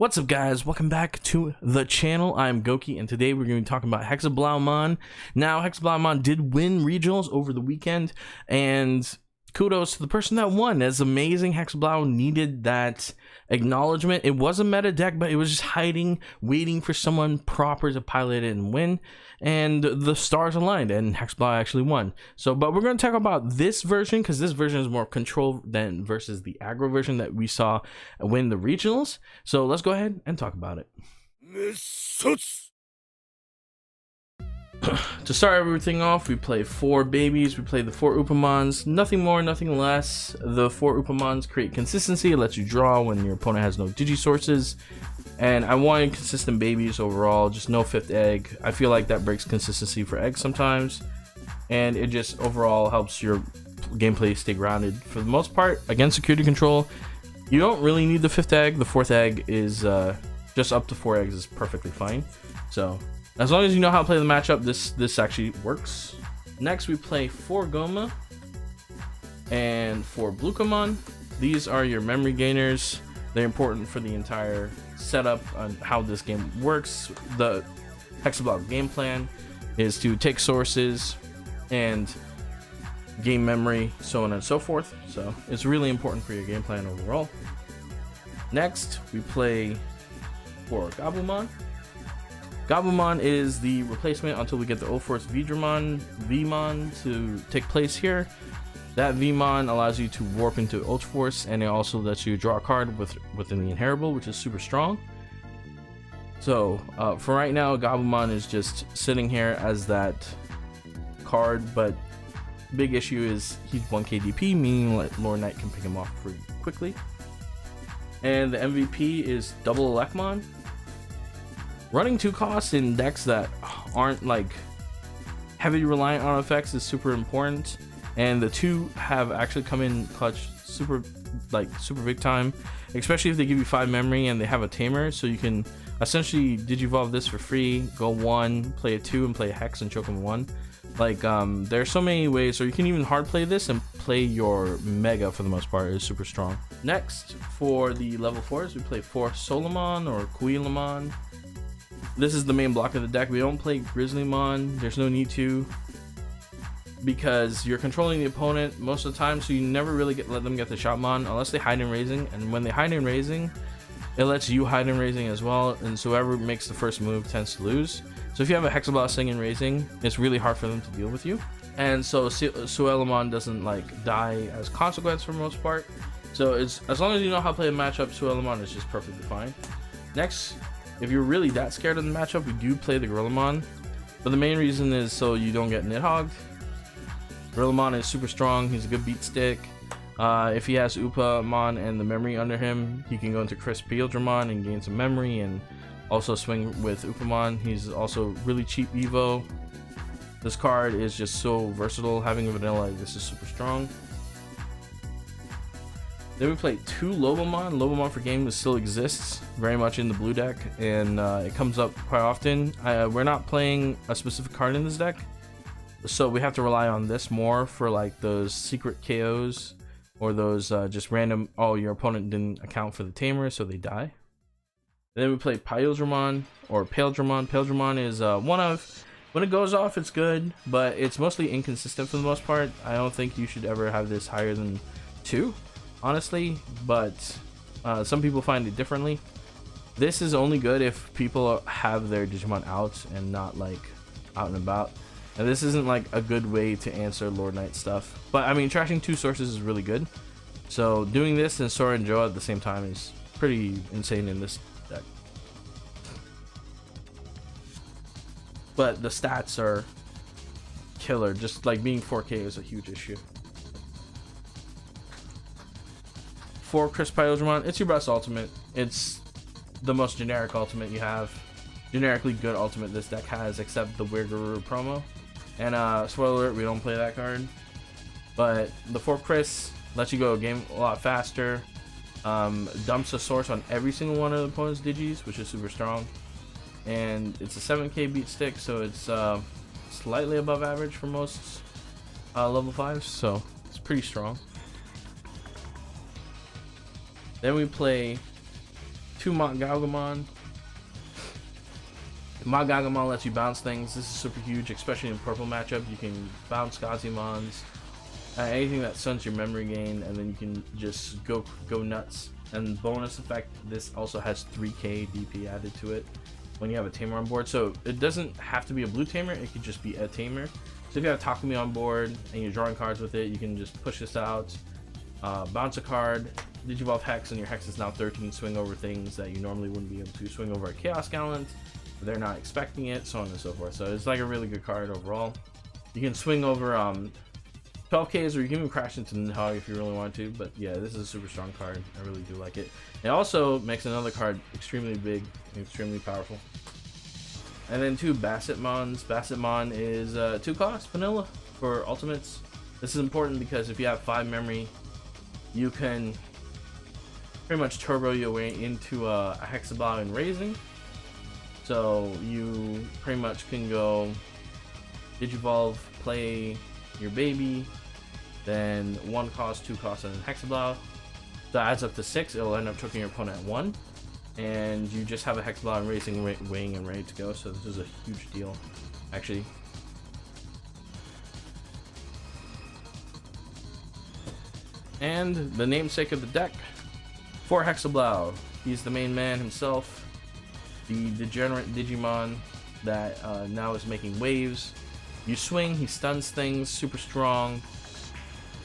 What's up, guys? Welcome back to the channel. I'm Goki, and today we're going to be talking about Hexeblaumon. Now, Hexeblaumon did win regionals over the weekend, and kudos to the person that won. It's amazing. Hexeblaumon needed that acknowledgement. It was a meta deck, but it was just hiding, waiting for someone proper to pilot it and win. And the stars aligned, and Hexeblaumon actually won. But we're going to talk about this version, because this version is more control than versus the aggro version that we saw win the regionals. So let's go ahead and talk about it. To start everything off, we play 4 babies. We play the 4 Upamons. Nothing more, nothing less. The 4 Upamons create consistency. It lets you draw when your opponent has no Digi sources. And I wanted consistent babies overall, just no 5th egg. I feel like that breaks consistency for eggs sometimes. And it just overall helps your gameplay stay grounded. For the most part, against security control, you don't really need the 5th egg. The 4th egg is just up to 4 eggs is perfectly fine. So as long as you know how to play the matchup, this actually works. Next, we play 4 Goma and 4 Gugumon. These are your memory gainers. They're important for the entire setup on how this game works. The Hexeblaumon game plan is to take sources and gain memory, so on and so forth. So it's really important for your game plan overall. Next, we play 4 Gugumon. Gugumon is the replacement until we get the O-Force Vmon to take place here. That Vmon allows you to warp into Ultra Force, and it also lets you draw a card within the inheritable, which is super strong. So for right now, Gugumon is just sitting here as that card, but big issue is he's 1k DP, meaning that Lord Knight can pick him off pretty quickly. And the MVP is double Elecmon. Running 2 costs in decks that aren't like heavily reliant on effects is super important, and the 2 have actually come in clutch super big time, especially if they give you 5 memory and they have a Tamer, so you can essentially digivolve this for free, go 1, play a 2, and play a Hex and choke him 1. There are so many ways, or you can even hard play this and play your Mega for the most part. Is super strong. Next, for the level 4s, we play 4 Solomon or Quillamon. This is the main block of the deck. We don't play Grizzlymon. There's no need to, because you're controlling the opponent most of the time, so you never really let them get the Shotmon unless they hide in raising. And when they hide in raising, it lets you hide in raising as well, and so whoever makes the first move tends to lose. So if you have a Hexeblaumon sitting in raising, it's really hard for them to deal with you. And so Suelamon doesn't die as consequence for the most part. So it's as long as you know how to play a matchup, Suelamon is just perfectly fine. Next, if you're really that scared of the matchup, we do play the Gorillamon, but the main reason is so you don't get Nidhogged. Gorillamon is super strong. He's a good beat stick. If he has Upamon and the memory under him, he can go into Crisp Pildramon and gain some memory, and also swing with Upamon. He's also really cheap Evo. This card is just so versatile. Having a vanilla like this is super strong. Then we play 2 Lobomon. Lobomon for game still exists very much in the blue deck, and it comes up quite often. We're not playing a specific card in this deck, so we have to rely on this more for those secret KOs, or those just random, oh, your opponent didn't account for the Tamer, so they die. And then we play Pyromon or Pildramon. Pildramon is one of, when it goes off, it's good, but it's mostly inconsistent for the most part. I don't think you should ever have this higher than 2, honestly, but some people find it differently. This is only good if people have their Digimon out and not out and about. And this isn't a good way to answer Lord Knight stuff, but I mean, trashing 2 sources is really good. So doing this and Sora and Joa at the same time is pretty insane in this deck. But the stats are killer. Just being 4K is a huge issue. 4 Crisp Pildramon, it's your best ultimate. It's the most generic ultimate you have. Generically good ultimate this deck has, except the Weird Guru promo. And spoiler alert, we don't play that card. But the 4 Crisp lets you go a game a lot faster. Dumps a source on every single one of the opponent's Digis, which is super strong. And it's a 7k beat stick, so it's slightly above average for most level 5s, so it's pretty strong. Then we play 2 Gugumon. Gugumon lets you bounce things. This is super huge, especially in purple matchup. You can bounce Digimons, anything that stunts your memory gain, and then you can just go nuts. And bonus effect, this also has 3k DP added to it when you have a Tamer on board. So it doesn't have to be a blue Tamer, it could just be a Tamer. So if you have Takumi on board and you're drawing cards with it, you can just push this out, bounce a card, Digivolve Hex, and your Hex is now 13, swing over things that you normally wouldn't be able to. Swing over a Chaos Gallant, but they're not expecting it, so on and so forth. So it's like a really good card overall. You can swing over 12Ks, or you can even crash into Nidhogg if you really want to, but yeah, this is a super strong card. I really do like it. It also makes another card extremely big and extremely powerful. And then 2 Bassetmons. Bassetmon is 2 cost vanilla for ultimates. This is important because if you have 5 memory, you can pretty much turbo your way into a Hexeblaumon raising. So you pretty much can go Digivolve, play your baby, then 1 cost, 2 cost, and then Hexeblaumon. So that adds up to 6. It'll end up choking your opponent at 1, and you just have a Hexeblaumon racing, weighing, and ready to go. So this is a huge deal, actually. And the namesake of the deck, for Hexeblaumon. He's the main man himself, the degenerate Digimon that now is making waves. You swing, he stuns things, super strong.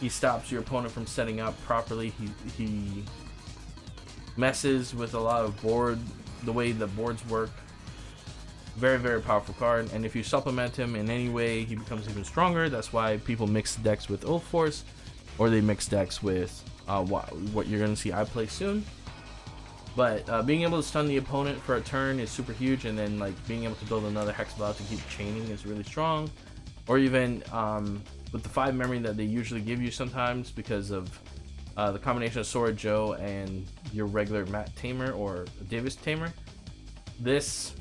He stops your opponent from setting up properly. He messes with a lot of the way the boards work. Very, very powerful card. And if you supplement him in any way, he becomes even stronger. That's why people mix decks with Oath Force, or they mix decks with what you're going to see I play soon. But being able to stun the opponent for a turn is super huge, and then like being able to build another Hexeblaumon to keep chaining is really strong. Or even with the 5 memory that they usually give you sometimes because of the combination of Sora Joe and your regular Matt Tamer or Davis Tamer. This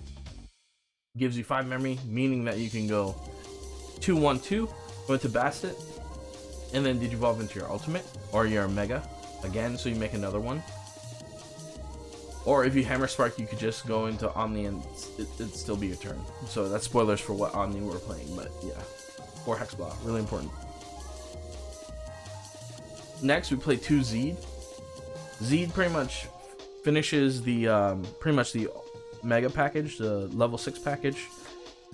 gives you 5 memory, meaning that you can go 2-1-2, go into Bastet, and then Digivolve into your ultimate or your Mega again, so you make another one. Or if you Hammer Spark, you could just go into Omni and it'd still be your turn. So that's spoilers for what Omni we're playing, but yeah. Or Hexeblaumon, really important. Next, we play 2 Zed. Zed pretty much finishes the the Mega package, the level 6 package.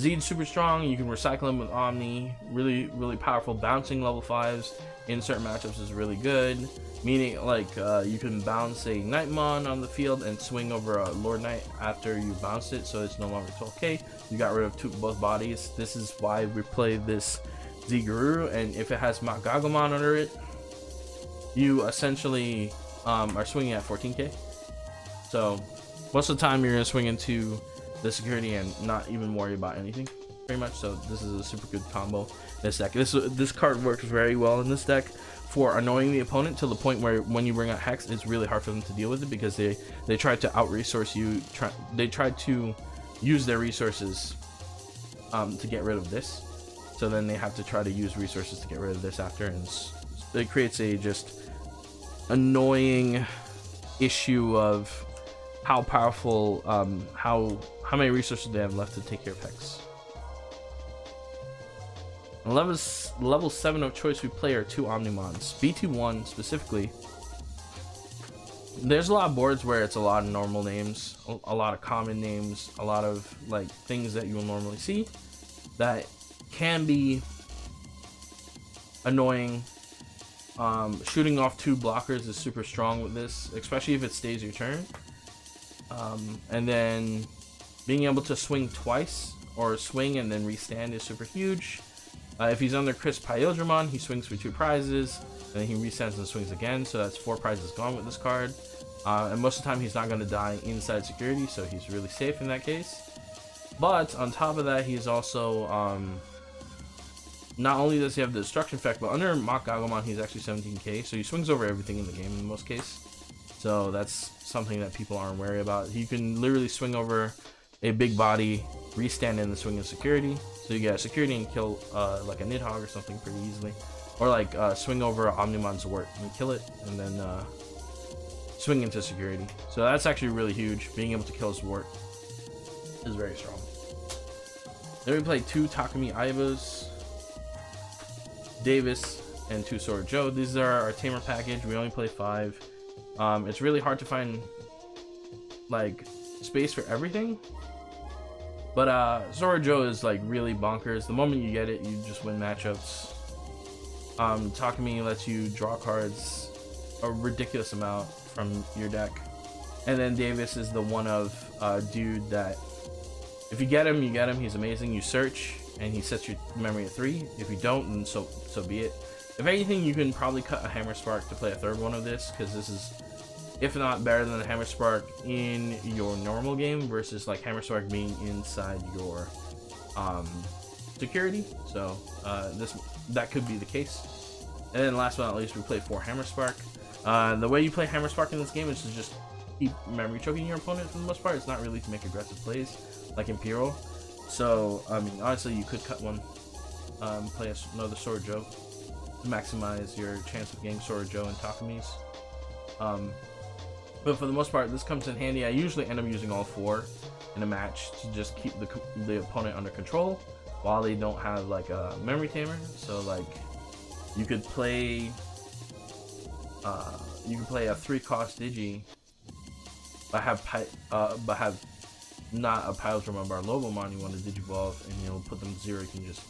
Zed's super strong. You can recycle him with Omni. Really, really powerful. Bouncing level 5s in certain matchups is really good. Meaning, like, you can bounce a Nightmon on the field and swing over a Lord Knight after you bounce it, so it's no longer 12k. You got rid of both bodies. This is why we play this Ziguru, and if it has Gugumon under it, you essentially are swinging at 14k. So most of the time you're going to swing into the security and not even worry about anything, pretty much. So this is a super good combo. This deck, this card works very well in this deck for annoying the opponent to the point where when you bring out Hex, it's really hard for them to deal with it because they try to out-resource you. They try to use their resources to get rid of this. So then they have to try to use resources to get rid of this after, and it creates a just annoying issue of how powerful, how many resources they have left to take care of Hex. Level 7 of choice we play are 2 Omnimods. BT1 specifically. There's a lot of boards where it's a lot of normal names, a lot of common names, a lot of like things that you will normally see that can be annoying. Shooting off 2 blockers is super strong with this, especially if it stays your turn. And then being able to swing twice or swing and then restand is super huge. If he's under Chris Pyromon, he swings for 2 prizes, and then he restands and swings again, so that's 4 prizes gone with this card. And most of the time he's not going to die inside security, so he's really safe in that case. But on top of that, he's also not only does he have the destruction effect, but under Gugumon he's actually 17k, so he swings over everything in the game in most cases. So that's something that people aren't wary about. You can literally swing over a big body, restand in the swing of security, so you get a security and kill like a Nidhogg or something pretty easily, or like swing over Omnimon's Wart and kill it, and then swing into security. So that's actually really huge. Being able to kill his wart is very strong. Then we play 2 Takumi Aibas, Davis, and 2 Sora Joe. These are our Tamer package. We only play 5. It's really hard to find like space for everything, but Sora Joe is like really bonkers. The moment you get it, you just win matchups. Takumi lets you draw cards a ridiculous amount from your deck, and then Davis is the one of dude that if you get him, you get him. He's amazing. You search and he sets your memory at 3. If you don't, then so be it. If anything, you can probably cut a Hammer Spark to play a 3rd one of this, because this is, if not better than the Hammer Spark in your normal game versus like Hammer Spark being inside your security. So that could be the case. And then last but not least, we play 4 Hammer Spark. The way you play Hammer Spark in this game is to just keep memory choking your opponent for the most part. It's not really to make aggressive plays like in Pyro. So I mean, honestly, you could cut one, play another Sora Joe to maximize your chance of getting Sora Joe and Takumi's. But for the most part, this comes in handy. I usually end up using all 4 in a match to just keep the opponent under control while they don't have like a memory tamer. So like you could play a 3-cost Digi, but have not a Pyromon or Lobomon you want to Digivolve, and you'll put them to 0. You can just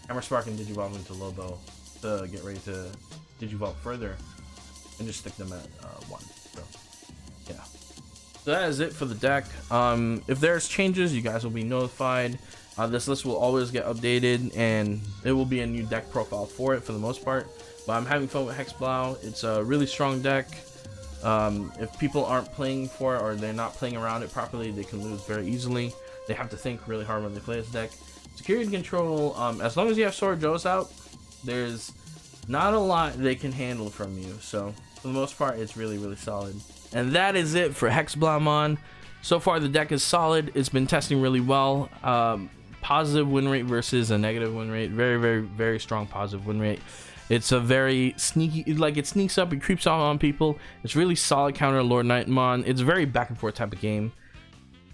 Hammer Spark and Digivolve into Lobo to get ready to Digivolve further, and just stick them at 1. So yeah, so that is it for the deck. If there's changes, you guys will be notified. This list will always get updated, and it will be a new deck profile for it for the most part. But I'm having fun with Hexeblaumon. It's a really strong deck. If people aren't playing for it, or they're not playing around it properly, they can lose very easily. They have to think really hard when they play this deck. Security control, as long as you have Sora Joes out, there's not a lot they can handle from you. So for the most part, it's really, really solid. And that is it for Hexeblaumon. So far, the deck is solid. It's been testing really well. Positive win rate versus a negative win rate. Very, very, very strong positive win rate. It's a very sneaky, like it sneaks up, it creeps on people. It's really solid counter Lord Nightmon. It's a very back and forth type of game.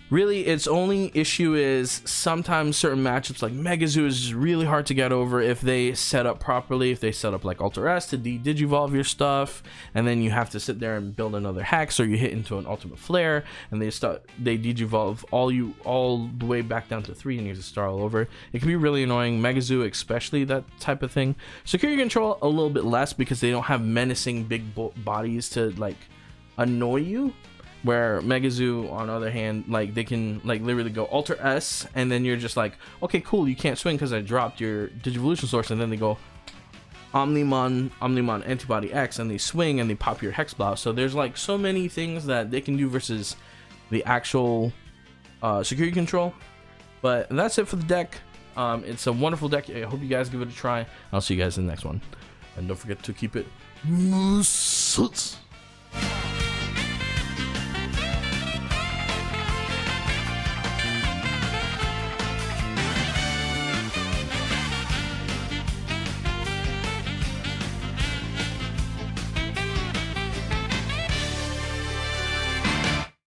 Really, its only issue is sometimes certain matchups like Megazoo is really hard to get over if they set up properly. If they set up like Alter S to Digivolve your stuff, and then you have to sit there and build another Hex, or you hit into an Ultimate Flare, and they Digivolve all the way back down to 3, and you have to start all over. It can be really annoying. Megazoo especially, that type of thing. Security control a little bit less, because they don't have menacing big bodies to like annoy you. Where Megazoo, on the other hand, like they can like literally go Alter S, and then you're just like, okay, cool, you can't swing because I dropped your Digivolution source, and then they go Omnimon Antibody X, and they swing and they pop your Hexeblaumon. So there's like so many things that they can do versus the actual security control. But that's it for the deck. It's a wonderful deck. I hope you guys give it a try. I'll see you guys in the next one, and don't forget to keep it.